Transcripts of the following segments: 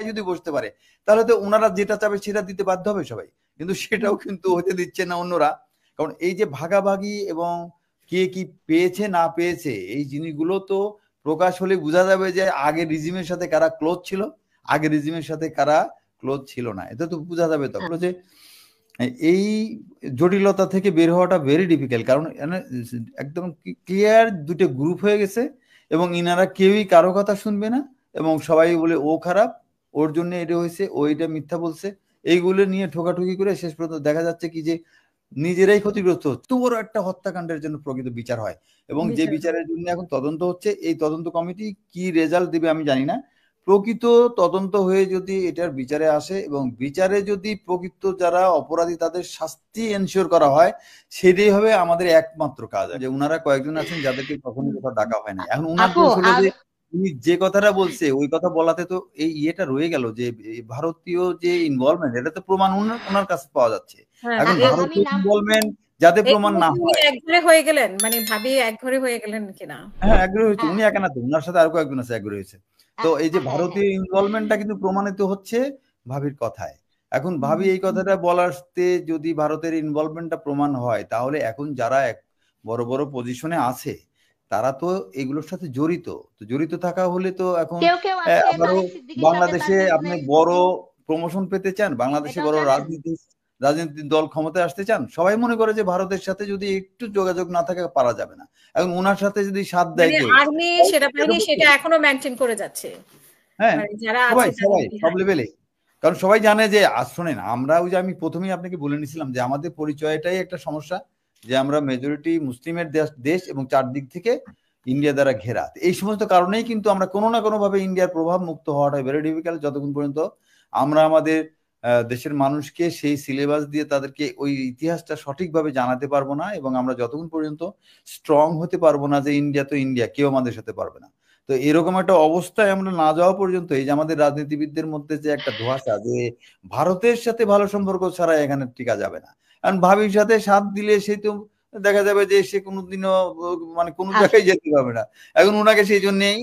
যদি বসতে পারে তাহলে তো ওনারা যেটা চাবে সেটা দিতে বাধ্য হবে সবাই, কিন্তু সেটাও কিন্তু হতে দিচ্ছে না অন্যরা। কারণ এই যে ভাগাভাগি এবং কে কি পেয়েছে না পেয়েছে এই জিনিসগুলো তো প্রকাশ হলে বোঝা যাবে যে আগের রিজিমের সাথে কারা ক্লোজ ছিল, আগের রিজিমের সাথে কারা ক্লোজ ছিল না, এটা তো বোঝা যাবে। তখন যে এই জটিলতা থেকে বের হওয়াটা ভেরি ডিফিকাল্ট, কারণ একদম ক্লিয়ার দুটো গ্রুপ হয়ে গেছে এবং ইনারা কেউই কারো কথা শুনবে না এবং সবাই বলে ও খারাপ, ওর জন্য এটা হয়েছে, ও এটা মিথ্যা বলছে, এইগুলো নিয়ে ঠোকাঠুকি করে শেষ পর্যন্ত দেখা যাচ্ছে কি যে নিজেরাই ক্ষতিগ্রস্ত হচ্ছে। তো বড় একটা হত্যাকাণ্ডের জন্য প্রকৃত বিচার হয় এবং যে বিচারের জন্য এখন তদন্ত হচ্ছে, এই তদন্ত কমিটি কি রেজাল্ট দিবে আমি জানি না। প্রকৃত তদন্ত হয়ে যদি এটার বিচারে আসে এবং বিচারে যদি প্রকৃত যারা অপরাধী তাদের শাস্তি এনশিওর করা হয়, সেটাই হবে আমাদের একমাত্র কাজ। যে উনারা কয়েকজন আছেন যাদেরকে কখনো কোথাও ডাকা হয় না। এখন উনার দোষ হলো যে উনি যে কথাটা বলছে ওই কথা বলাতে তো এই ইয়েটা রয়ে গেল যে ভারতীয় যে ইনভলভমেন্ট, এটা তো প্রমাণ ওনার কাছে পাওয়া যাচ্ছে। এখন ভারতীয় ইনভলভমেন্ট যাতে প্রমাণ না হয়, একঘরে হয়ে গেলেন, মানে ভাবি একঘরে হয়ে গেলেন কিনা? হ্যাঁ একগ্রহ হয়েছে, উনি একা না তো, উনার সাথে আরো কয়েকজন আছে একগ্রহ হয়েছে। তো এই যে ভারতীয় ইনভলভমেন্টটা কিন্তু প্রমাণিত হচ্ছে ভাবির কথায়। এখন ভাবি এই কথাটা বলাতে যদি ভারতের ইনভলভমেন্টটা প্রমাণ হয়, তাহলে এখন যারা বড় বড় পজিশনে আছে তারা তো এগুলোর সাথে জড়িত। তো জড়িত থাকা হলে তো এখন আবারও বাংলাদেশে আপনি বড় প্রমোশন পেতে চান, বাংলাদেশে বড় রাজনৈতিক দল ক্ষমতায় আসতে চান, সবাই মনে করে যে ভারতের সাথে যদি একটু যোগাযোগ না থাকে পারা যাবে না। এখন ওনার সাথে যদি সাথ দেয় কেউ, আর্মি সেনাবাহিনী সেটা এখনো মেইনটেইন করে যাচ্ছে। হ্যাঁ যারা সবাই আছে সবাই সব লেভেলে, কারণ সবাই জানে যে শোনেন, আমরা ওই যে আমি প্রথমেই আপনাকে বলে নিছিলাম যে আমাদের পরিচয়টাই একটা সমস্যা, যে আমরা মেজরিটি মুসলিমের দেশ এবং চারদিক থেকে ইন্ডিয়া দ্বারা ঘেরা। এই সমস্ত কারণেই কিন্তু আমরা কোনো না কোনো ভাবে ইন্ডিয়ার প্রভাব মুক্ত হওয়াটা ভেরি ডিফিকাল্ট, যতক্ষণ পর্যন্ত আমরা আমাদের দেশের মানুষকে সেই সিলেবাস দিয়ে তাদেরকে ওই ইতিহাসটা সঠিকভাবে জানাতে পারবো না এবং আমরা যতক্ষণ পর্যন্ত স্ট্রং হতে পারবো না যে ইন্ডিয়া তো ইন্ডিয়া, কেউ আমাদের সাথে পারবে না। তো এরকম একটা অবস্থায় আমরা না যাওয়া পর্যন্ত এই যে আমাদের রাজনীতিবিদদের মধ্যে যে একটা ধোঁয়াশা যে ভারতের সাথে ভালো সম্পর্ক ছাড়া এখানে টিকা যাবে না, কারণ ভাবির সাথে সাথ দিলে সে তো দেখা যাবে যে সে কোনোদিনও মানে কোনো জায়গায় যেতে পারবে না। এখন ওনাকে সেই জন্যেই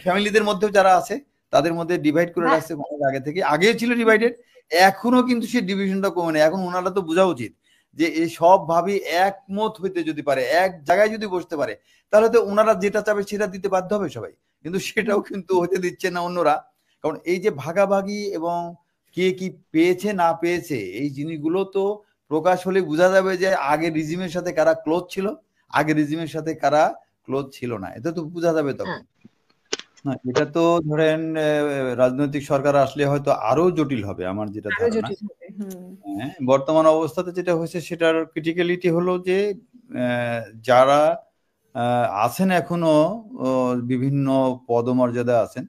ফ্যামিলিদের মধ্যেও যারা আছে তাদের মধ্যে ডিভাইড করে রাখছে অনেক আগে থেকে, আগেও ছিল ডিভাইডেড, এখনো কিন্তু সেই ডিভিশনটা কমে নেই। এখন ওনারা তো বোঝা উচিত যে এই সব ভাবি একমত হইতে যদি পারে, এক জায়গায় যদি বসতে পারে, তাহলে তো ওনারা যেটা চাবে সেটা দিতে বাধ্য হবে সবাই, কিন্তু সেটাও কিন্তু হতে দিচ্ছে না অন্যরা। কারণ এই যে ভাগাভাগি এবং কে কি পেয়েছে না পেয়েছে এই জিনিসগুলো তো প্রকাশ হলে বোঝা যাবে যে আগের রিজিমের সাথে কারা ক্লোজ ছিল, আগের রিজিমের সাথে কারা ক্লোজ ছিল না, এটা তো বোঝা যাবে তখন। না এটা তো ধরেন রাজনৈতিক সরকার আসলে হয়তো আরো জটিল হবে আমার যেটা ধারণা। হ্যাঁ, বর্তমান অবস্থাতে যেটা হয়েছে সেটার ক্রিটিক্যালিটি হলো যে যারা আছেন এখনো বিভিন্ন পদমর্যাদা আছেন,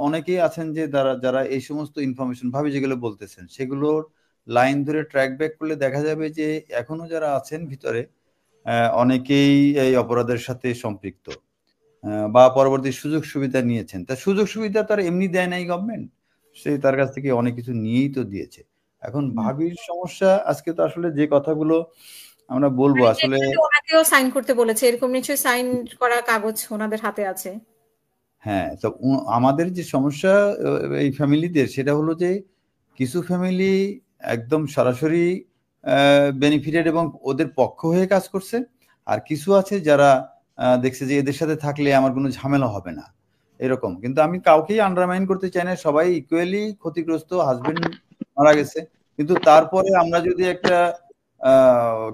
অনেকেই আছেন যে যারা এই সমস্ত ইনফরমেশন ভাবি যেগুলো বলতেছেন সেগুলোর লাইন ধরে ট্র্যাক ব্যাক করলে দেখা যাবে যে এখনো যারা আছেন ভিতরে অনেকেই এই অপরাধের সাথে সম্পৃক্ত বা পরবর্তী সুযোগ সুবিধা নিয়েছেন। তা সুযোগ সুবিধা তার এমনি দেয় নাই গভর্নমেন্ট, সে তার কাছ থেকে অনেক কিছু নিয়েই তো দিয়েছে। এখন ভাবির সমস্যা আজকে তো আসলে যে কথাগুলো আমরা বলবো আসলে ওনাকেও সাইন করতে বলেছে, এরকম নিশ্চয়ই সাইন করা কাগজ ওনাদের হাতে আছে। হ্যাঁ, তো আমাদের যে সমস্যা এই ফ্যামিলিদের সেটা হলো যে কিছু ফ্যামিলি একদম সরাসরি বেনিফিটেড এবং ওদের পক্ষ হয়ে কাজ করছে, আর কিছু আছে যারা দেখছে যে এদের সাথে থাকলে আমার কোনো ঝামেলা হবে না এরকম। কিন্তু আমি কাউকেই আন্ডারমাইন করতে চাই না, সবাই ইকুয়ালি ক্ষতিগ্রস্ত, হাজবেন্ড মারা গেছে, কিন্তু তারপরে আমরা যদি একটা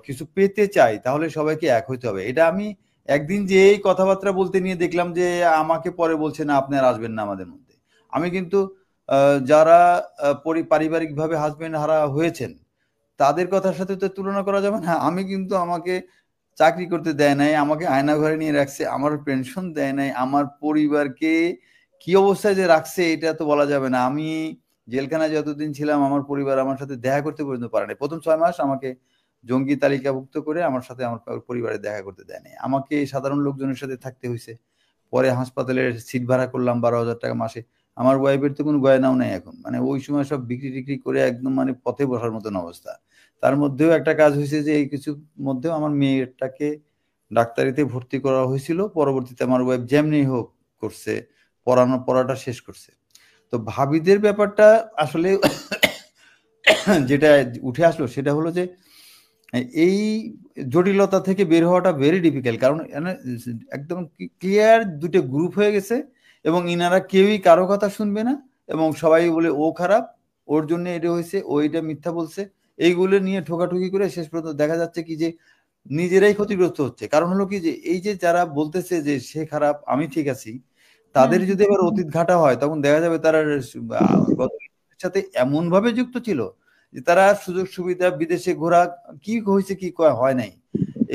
কিছু পেতে চাই তাহলে সবাইকে এক হইতে হবে। এটা আমি একদিন যে এই কথাবার্তা বলতে নিয়ে দেখলাম যে আমাকে পরে বলছে না আপনি আর আসবেন না আমাদের মধ্যে। আমি কিন্তু যারা পারিবারিকভাবে হাজবেন্ড হারা হয়েছেন তাদের কথার সাথে তো তুলনা করা যাবে না। আমি কিন্তু আমাকে চাকরি করতে দেয় নাই, আমাকে আয়না ঘরে নিয়ে রাখছে, আমার পেনশন দেয় নাই, আমার পরিবারকে কি অবস্থায় যে রাখছে এটা তো বলা যাবে না। আমি জেলখানায় যতদিন ছিলাম আমার পরিবার আমার সাথে দেখা করতে পর্যন্ত পারে নাই। প্রথম 6 মাস আমাকে জঙ্গি তালিকাভুক্ত করে আমার সাথে আমার পরিবারে দেখা করতে দেয় নাই, আমাকে সাধারণ লোকজনের সাথে থাকতে হয়েছে। পরে হাসপাতালের সিট ভাড়া করলাম 12,000 টাকা মাসে। আমার ওয়াইফের তো কোনো গয়নাও নাই এখন, মানে ওই সময় সব বিক্রি টিক্রি করে একদম মানে পথে বসার মতন অবস্থা। তার মধ্যেও একটা কাজ হয়েছে যে এই কিছু মধ্যেও আমার মেয়েটাকে ডাক্তারিতে ভর্তি করা হয়েছিল, পরবর্তীতে আমার ওয়াইফ যেমনি হোক করছে, পড়াটা শেষ করছে। তো ভাবিদের ব্যাপারটা আসলে যেটা উঠে আসলো সেটা হলো যে এই জটিলতা থেকে বের হওয়াটা ভেরি ডিফিকাল্ট, কারণ একদম ক্লিয়ার দুটো গ্রুপ হয়ে গেছে এবং ইনারা কেউই কারো কথা শুনবে না এবং সবাই বলে ও খারাপ, ওর জন্য এটা হয়েছে, ও এটা মিথ্যা বলছে, এইগুলো নিয়ে ঠোকাঠুকি করে শেষ পর্যন্ত দেখা যাচ্ছে কি যে নিজেরাই ক্ষতিগ্রস্ত হচ্ছে। কারণ হলো কি যে এই যে যারা বলতেছে যে সে খারাপ আমি ঠিক আছি, তাদের যদি এবার অতীত ঘাটা হয় তখন দেখা যাবে তারা গত সাথে এমন ভাবে যুক্ত ছিল যে তারা সুযোগ সুবিধা বিদেশে ঘোরা কি হয়েছে কি হয় নাই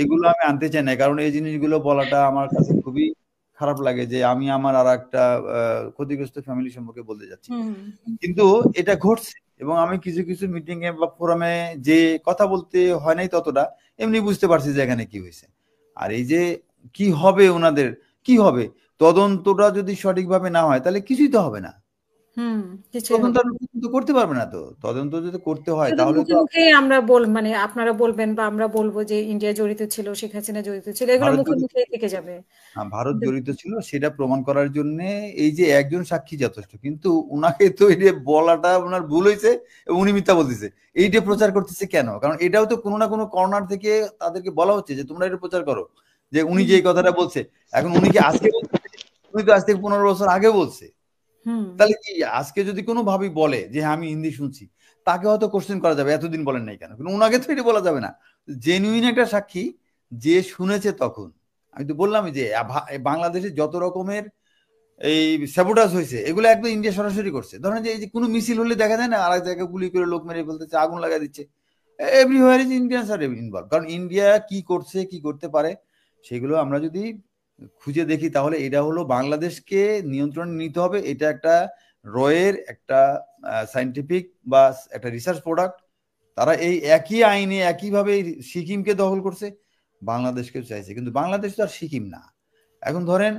এগুলো আমি আনতে চাই না, কারণ এই জিনিসগুলো বলাটা আমার কাছে খুবই খারাপ লাগে যে আমি আমার আর একটা ক্ষতিগ্রস্ত ফ্যামিলি সম্পর্কে বলতে যাচ্ছি। কিন্তু এটা ঘটছে এবং আমি কিছু কিছু মিটিং এ বা ফোরামে যে কথা বলতে হয় নাই ততটা এমনি বুঝতে পারছি যে এখানে কি হয়েছে। আর এই যে কি হবে ওনাদের, কি হবে তদন্তটা যদি সঠিকভাবে না হয় তাহলে কিছুই তো হবে না, তদন্ত করতে পারবে না। তো তদন্ত যদি করতে হয় তাহলে তো আমরা মানে আপনারা বলবেন বা আমরা বলবো যে ইন্ডিয়া জড়িত ছিল, শেখ হাসিনা জড়িত ছিল, এগুলো মুখে মুখে থেকে যাবে। ভারত জড়িত ছিল সেটা প্রমাণ করার জন্য এই যে একজন সাক্ষী যথেষ্ট, কিন্তু উনাকে তো এই যে বলাটা ওনার ভুল হয়েছে এবং উনি মিথ্যা বলতেছে, এইটা প্রচার করতেছে কেন? কারণ এটাও তো কোনো না কোনো কর্নার থেকে তাদেরকে বলা হচ্ছে যে তোমরা এটা প্রচার করো যে উনি যে কথাটা বলছে। এখন উনি কি আজকে বলছে? উনি তো আজ থেকে 15 বছর আগে বলছে। তাহলে কি আজকে যদি কোনো ভাবি বলে যে আমি হিন্দি শুনছি, তাকে হয়তো কোশ্চেন করা যাবে এতদিন বলেন নাই কেন, কিন্তু ওনাকে তো এটা বলা যাবে না। জেনুইন একটা সাক্ষী যে শুনেছে তখন। আমি তো বললামই যে বাংলাদেশে যত রকমের এই স্যাবোটাজ হয়েছে এগুলো একদম ইন্ডিয়া সরাসরি করছে। ধরেন যে এই যে কোনো মিছিল হলে দেখা যায় না আর এক জায়গায় গুলি করে লোক মেরে ফেলতেছে, আগুন লাগা দিচ্ছে, everywhere is Indians are involve. কারণ ইন্ডিয়া কি করছে কি করতে পারে সেগুলো আমরা যদি খুঁজে দেখি তাহলে এটা হলো বাংলাদেশকে নিয়ন্ত্রণে নিতে হবে। এটা একটা রয়ের একটা সায়েন্টিফিক বা একটা রিসার্চ প্রোডাক্ট। তারা এই একই আইনে একইভাবে সিকিমকে দখল করছে, বাংলাদেশকে চাইছে, কিন্তু বাংলাদেশ তো আর সিকিম না। এখন ধরেন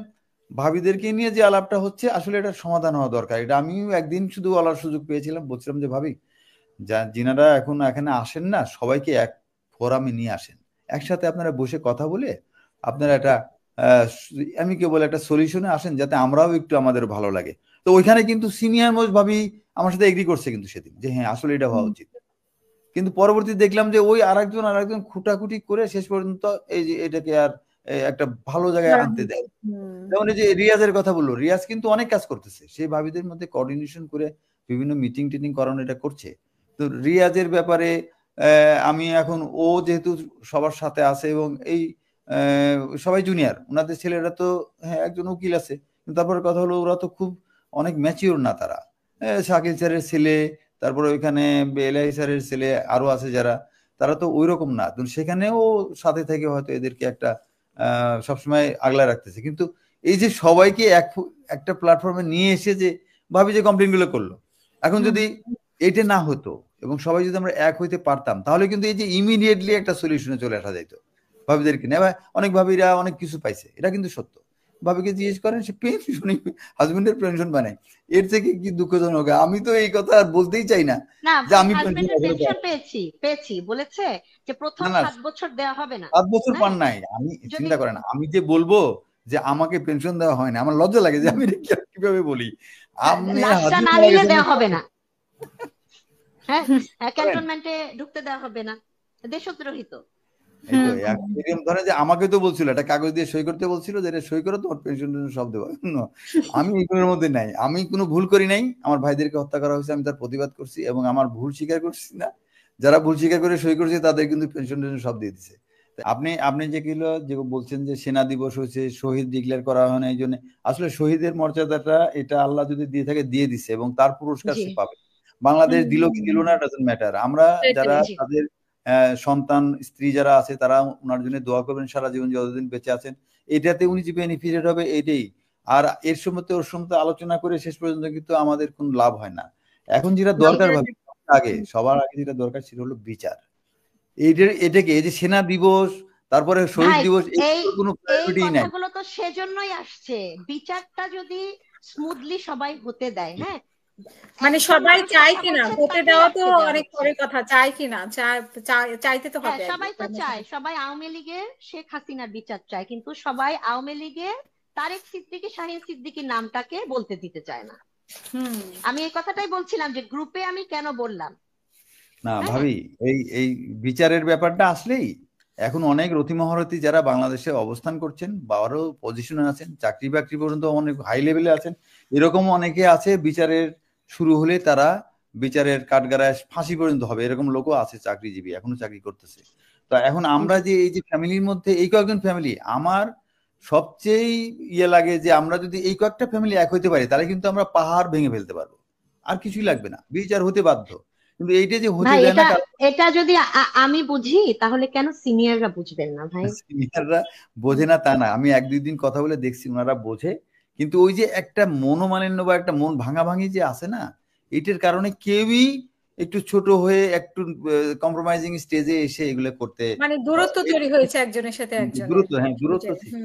ভাবিদেরকে নিয়ে যে আলাপটা হচ্ছে আসলে এটা সমাধান হওয়া দরকার। এটা আমিও একদিন শুধু বলার সুযোগ পেয়েছিলাম, বলছিলাম যে ভাবি যিনারা এখন এখানে আসেন না সবাইকে এক ফোরামে নিয়ে আসেন, একসাথে আপনারা বসে কথা বলে আপনারা একটা আমি কে বলে একটা সলিউশনে আসেন যাতে আমরাও একটু আমাদের ভালো লাগে। তো ওইখানে কিন্তু সিনিয়র মোস্ট ভাবি আমার সাথে এগ্রি করছে কিন্তু সেদিন যে হ্যাঁ আসলে এটা হওয়া উচিত। কিন্তু পরবর্তী দেখলাম যে ওই আরেকজন খুঁটাখুটি করে শেষ পর্যন্ত এই যে এটাকে আর একটা ভালো জায়গায় আনতে দেয়। যেমন এই যে রিয়াজের কথা বললো, রিয়াজ কিন্তু অনেক কাজ করতেছে, সেই ভাবিদের মধ্যে কোঅর্ডিনেশন করে বিভিন্ন মিটিং টিটিং করানো এটা করছে। তো রিয়াজের ব্যাপারে আমি এখন ও যেহেতু সবার সাথে আছে এবং এই সবাই জুনিয়র, ওনাদের ছেলেরা তো হ্যাঁ একজন উকিল আছে, কিন্তু তারপরে কথা হলো ওরা তো খুব অনেক ম্যাচিওর না তারা। শাকিল স্যারের ছেলে, তারপরে ওইখানে এলআই স্যারের ছেলে আরো আছে যারা, তারা তো ওই রকম না। সেখানেও সাথে থেকে হয়তো এদেরকে একটা সবসময় আগলায় রাখতেছে। কিন্তু এই যে সবাইকে একটা প্ল্যাটফর্মে নিয়ে এসে যে ভাবি যে কমপ্লেন গুলো করলো, এখন যদি এটা না হতো এবং সবাই যদি আমরা এক হইতে পারতাম তাহলে কিন্তু এই যে ইমিডিয়েটলি একটা সলিউশনে চলে আসা যাইতো ভাবিদেরকে নিয়ে। অনেক ভাবিরা অনেক কিছু পাইছে, এটা কিন্তু সত্য। ভাবিকে জিজ্ঞেস করেন সে পেনশন, হাজবেন্ডের পেনশন বানায়, এর থেকে কি দুঃখজনক? আমি তো এই কথা আর বলতেই চাই না যে আমি পেনশন পেয়েছি বলেছে যে প্রথম 7 বছর দেওয়া হবে না। 7 বছর পান নাই, আমি চিন্তা করেন আমি যে বলবো যে আমাকে পেনশন দেওয়া হয় না, আমার লজ্জা লাগে যে আমি কিভাবে বলি আপনি না নিলে দেওয়া হবে না, হ্যাঁ ক্যান্টনমেন্টে ঢুকতে দেওয়া হবে না, দেশদ্রোহী তো। ধরেন যে আমাকে তো বলছিল একটা কাগজ দিয়ে সই করতে বলছিল যে এটা সই করো তোমার পেনশন সব দেবো। আমি এগুলোর মধ্যে নাই, আমি কোনো ভুল করি নাই। আমার ভাইদেরকে হত্যা করা হয়েছে, আমি তার প্রতিবাদ করছি এবং আমার ভুল স্বীকার করছি না। যারা ভুল স্বীকার করে সই করছে তাদের কিন্তু পেনশন সব দিয়ে দিচ্ছে। আপনি যে বলছেন যে সেনা দিবস হয়েছে, শহীদ ডিক্লেয়ার করা হয় না, এই জন্য আসলে শহীদের মর্যাদাটা এটা আল্লাহ যদি দিয়ে থাকে দিয়ে দিছে এবং তার পুরস্কার সে পাবে। বাংলাদেশ দিল কি দিল না ডাজন্ট ম্যাটার। আমরা যারা তাদের সন্তান স্ত্রী যারা আছে তারা ওনার জন্য দোয়া করবেন সারা জীবন যতদিন বেঁচে আছেন, এটাতে উনি যে বেনিফিটেড হবে এইটাই। আর এর সম্বন্ধে ওর সম্বন্ধে আলোচনা করে শেষ পর্যন্ত কিন্তু আমাদের কোনো লাভ হয় না। এখন যেটা দরকার সবার আগে যেটা দরকার সেটা হলো বিচার। এটাকে এই যে সেনা দিবস তারপরে শহীদ দিবস কোনো প্রায়োরিটি নাই। কথাগুলো তো সেজন্যই আসছে, বিচারটা যদি স্মুথলি সবাই হতে দেয়। হ্যাঁ মানে সবাই চায় কিনা হতে দেওয়া তো অনেক পরের কথা, চায় কিনা চাইতে তো হবে। সবাই তো চায়, সবাই আওয়ামী লীগের শেখ হাসিনার বিচার চায়, কিন্তু সবাই আওয়ামী লীগের তারেক সিদ্দিকী শাহীন সিদ্দিকীর নামটাকে বলতে দিতে চায় না। আমি এই কথাটাই বলছিলাম যে গ্রুপে আমি কেন বললাম না হ্যাঁ ভাবি, এই বিচারের ব্যাপারটা আসলেই এখন অনেক রতিমহারতী যারা বাংলাদেশে অবস্থান করছেন বা আরো পজিশনে আছেন, চাকরি বাকরি পর্যন্ত অনেক হাই লেভেলে আছেন, এরকম অনেকে আছে বিচারের শুরু হলে তারা বিচারের কাঠগড়ায় ফাঁসি পর্যন্ত হবে, এরকম লোকও আছে চাকরিজীবী, এখনো চাকরি করতেছে। তো এখন আমরা যে এই যে ফ্যামিলির মধ্যে এই কয়েকজন ফ্যামিলি, আমার সবচেয়ে ইয়ে লাগে যে আমরা যদি এই কয়েকটা ফ্যামিলি এক হইতে পারি তাহলে কিন্তু আমরা পাহাড় ভেঙে ফেলতে পারবো, আর কিছুই লাগবে না, বিচার হতে বাধ্য। কিন্তু এইটা যে হতে ভাই, দেয় না, এটা যদি আমি বুঝি তাহলে কেন সিনিয়ররা বুঝবেন না ভাই? সিনিয়ররা বোঝে না তা না, আমি 1-2 দিন কথা বলে দেখছি ওনারা বোঝে, কিন্তু ওই যে একটা মনোমালিন্য বা একটা মন ভাঙাভাঙি যে আছে না, এটার কারণে কেউই একটু ছোট হয়ে একটু কম্প্রোমাইজিং স্টেজে এসে এগুলো করতে, মানে দূরত্ব তৈরি হয়েছে একজনের সাথে একজনের। দূরত্ব, হ্যাঁ দূরত্ব সৃষ্টি।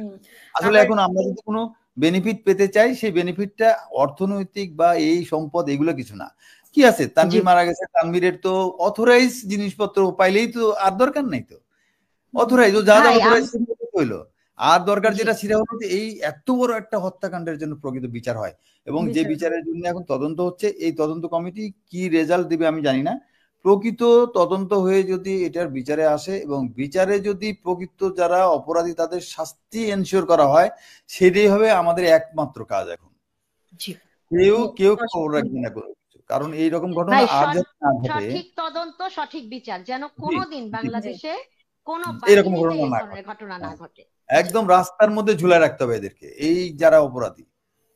আসলে এখন আমরা যদি কোনো বেনিফিট পেতে চাই, সেই বেনিফিটটা অর্থনৈতিক বা এই সম্পদ এগুলো কিছু না। কি আছে, তানভীর মারা গেছে, তানভীরের তো অথরাইজ জিনিসপত্র পাইলেই তো আর দরকার নাই, তো অথরাইজ ও যা যা অথরাইজ হইলো। আর দরকার যেটা সেটা হলো যে এই এত বড় একটা হত্যাকাণ্ডের জন্য প্রকৃত বিচার হয়, এবং যে বিচারের জন্য এখন তদন্ত হচ্ছে, এই তদন্ত কমিটি কি রেজাল্ট দিবে আমি জানি না। প্রকৃত তদন্ত হয়ে যদি এটার বিচারে আসে এবং বিচারে যদি প্রকৃত যারা অপরাধী তাদের শাস্তি এনশিওর করা হয়, সেটাই হবে আমাদের একমাত্র কাজ এখন। কেউ খবর রাখবে না কোনো কিছু, কারণ এইরকম ঘটনা আর যাতে না ঘটে। সঠিক তদন্ত, সঠিক বিচার যেন কোনোদিন বাংলাদেশে কোনো এরকম ঘটনা না ঘটে। একদম রাস্তার মধ্যে ঝুলায় রাখতে হবে এদেরকে, এই যারা অপরাধী,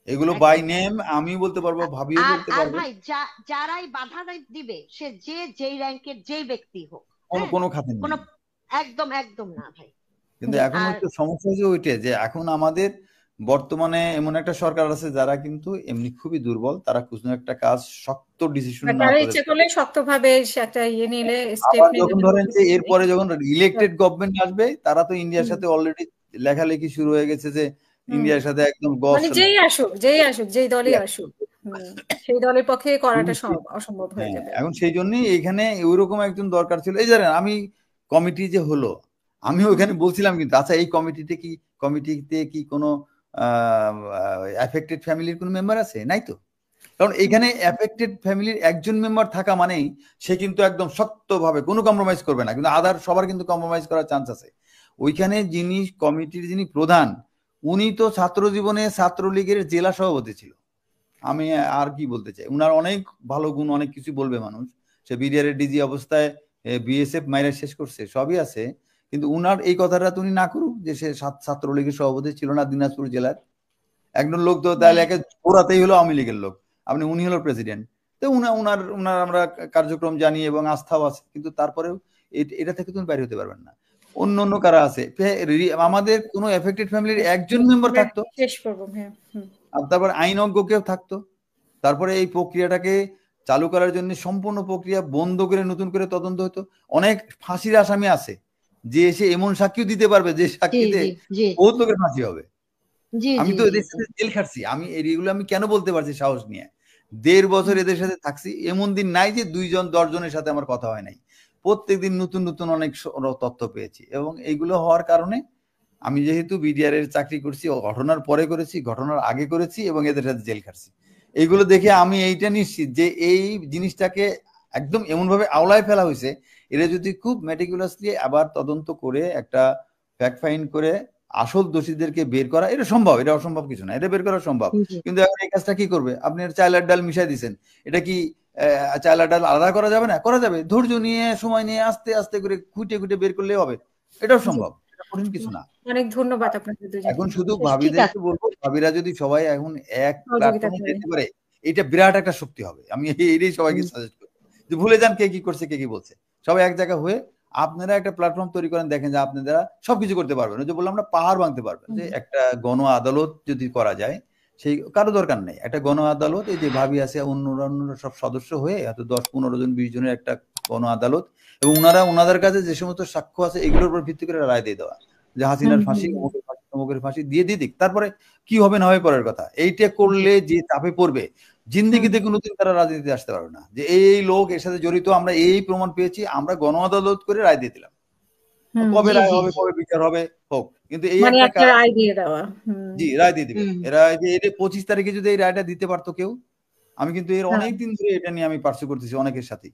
এগুলো বাই নেম আমি বলতে পারবো, ভাবিও বলতে পারবো। ভাই যারাই বাধা দিবে, সে যেই র্যাঙ্কের যেই ব্যক্তি হোক, কোনো খাতে নেই, একদম না ভাই। কিন্তু এখন হচ্ছে সমস্যা যে ওইটা, যে এখন আমাদের বর্তমানে এমন একটা সরকার আছে যারা কিন্তু এমনি খুবই দুর্বল, তারা কোনো একটা কাজ শক্ত ডিসিশন না করে ইচ্ছে করলে শক্তভাবে একটা ইয়ে নিলে আবার যখন ধরেন যে এরপরে যখন ইলেক্টেড গভর্নমেন্ট আসবে, তারা তো ইন্ডিয়ার সাথে অলরেডি লেখালেখি শুরু হয়ে গেছে যে ইন্ডিয়ার সাথে একদম মানে যেই আসুক যেই দলই আসুক, সেই দলের পক্ষে করাটা অসম্ভব হয়ে যাবে। এখন সেই জন্যই এখানে ওইরকম একজন দরকার ছিল। এই জানেন, আমি কমিটি যে হলো, আমি ওখানে বলছিলাম কিন্তু আচ্ছা এই কমিটিতে কি কোনো অ্যাফেক্টেড ফ্যামিলির কোনো মেম্বার আছে? নাই তো। কারণ এখানে অ্যাফেক্টেড ফ্যামিলির একজন মেম্বার থাকা মানেই সে কিন্তু একদম শক্তভাবে কোনো কম্প্রোমাইজ করবে না, কিন্তু আদার সবার কিন্তু কম্প্রোমাইজ করার চান্স আছে। ওইখানে যিনি কমিটির যিনি প্রধান, উনি তো ছাত্র জীবনে ছাত্রলীগের জেলা সভাপতি ছিল। আমি আর কি বলতে চাই, উনার অনেক ভালো গুণ, অনেক কিছু বলবে মানুষ। সে বিডিআর এর ডিজি অবস্থায় বিএসএফ মাইরা শেষ করছে, সবই আছে, কিন্তু উনার এই কথাটা তুমি না করুক যে সে ছাত্রলীগের সভাপতি ছিল না দিনাজপুর জেলার একজন লোক, তো তাহলে একে ওরাতেই হলো আওয়ামী লীগের লোক, উনি হলো প্রেসিডেন্ট। তো উনার আমরা কার্যক্রম জানি এবং আস্থাও আছে, কিন্তু তারপরেও এটা থেকে তুমি বাইরে হতে পারবেন না। অন্য কারা আছে, আমাদের কোনো এফেক্টেড ফ্যামিলির একজন মেম্বার থাকতো, তারপর আইনজ্ঞ কেউ থাকতো, তারপরে এই প্রক্রিয়াটাকে চালু করার জন্য সম্পূর্ণ প্রক্রিয়া বন্ধ করে নতুন করে তদন্ত হতো। অনেক ফাঁসির আসামি আছে যে এসে এমন সাক্ষীও দিতে পারবে যে সাক্ষীতে বহুত লোকের ফাঁসি হবে। আমি তো এদের সাথে জেল খাটছি, আমি এগুলো আমি কেন বলতে পারছি সাহস নিয়ে, 1.5 বছর এদের সাথে থাকছি, এমন দিন নাই যে 2-10 জনের সাথে আমার কথা হয় নাই। প্রত্যেকদিন নতুন নতুন অনেক তথ্য পেয়েছি, এবং এইগুলো হওয়ার কারণে আমি যেহেতু বিডিআর এর চাকরি করছি, ঘটনার পরে করেছি, ঘটনার আগে করেছি, এবং এদের সাথে জেল খাটছি, এইগুলো দেখে আমি এইটা নিশ্চিত যে এই জিনিসটাকে একদম এমন ভাবে আওলায় ফেলা হয়েছে, এরা যদি খুব মেটিকুলাসলি আবার তদন্ত করে একটা ফ্যাক্ট ফাইন্ড করে আসল দোষীদেরকে বের করা, এটা সম্ভব, এটা অসম্ভব কিছু না, এটা বের করা সম্ভব। কিন্তু এখন এই কাজটা কি করবে, আপনি চালের ডাল মিশাই দিচ্ছেন, এটা কি চালের ডাল আলাদা করা যাবে না? করা যাবে, ধৈর্য নিয়ে সময় নিয়ে আস্তে আস্তে করে খুঁটে খুঁটে বের করলে হবে, এটাও সম্ভব, এটা কঠিন কিছু না। অনেক ধন্যবাদ আপনাদের দুজনকে। এখন শুধু ভাবিদেরকে বলবো, ভাবিরা যদি সবাই এখন এক প্ল্যাটফর্মে যেতে পারে, এটা বিরাট একটা শক্তি হবে। আমি এটাই সবাইকে সাজেস্ট করি যে ভুলে যান কে কি করছে, কে কি বলছে, সবাই এক জায়গা হয়ে আপনারা একটা প্ল্যাটফর্ম তৈরি করেন, দেখেন যে আপনারা সবকিছু করতে পারবেন। ওই যে বললাম আমরা পাহাড় ভাঙতে পারবেন, যে একটা গণ আদালত যদি করা যায়, সেই কারো দরকার নেই, একটা গণ আদালত, এই যে ভাবি আছে অন্যরা সব সদস্য হয়ে হয়তো 10-15 জন 20 জনের একটা গণ আদালত, এবং ওনাদের কাছে যে সমস্ত সাক্ষ্য আছে এগুলোর উপর ভিত্তি করে রায় দিয়ে দেওয়া, যে হাসিনার ফাঁসি, অমুকের ফাঁসি দিয়ে দিক, তারপরে কি হবে না হবে পরের কথা। এইটা করলে যে চাপে পড়বে, জিন্দিগিতে কোনোদিন তারা রাজনীতিতে আসতে পারবে না, যে এই লোক এর সাথে জড়িত, আমরা এই প্রমাণ পেয়েছি, আমরা গণ আদালত করে রায় দিয়ে দিলাম, কবে রায় হবে, কবে বিচার হবে হোক, কিন্তু এই একটা রায় দিয়ে দেওয়া, জি রায় দিয়ে দিবে এরা। যে 25 তারিখে যদি এই রায়টা দিতে পারতো কেউ, আমি কিন্তু এর অনেক দিন ধরে এটা নিয়ে আমি পার্সু করতেছি অনেকের সাথে।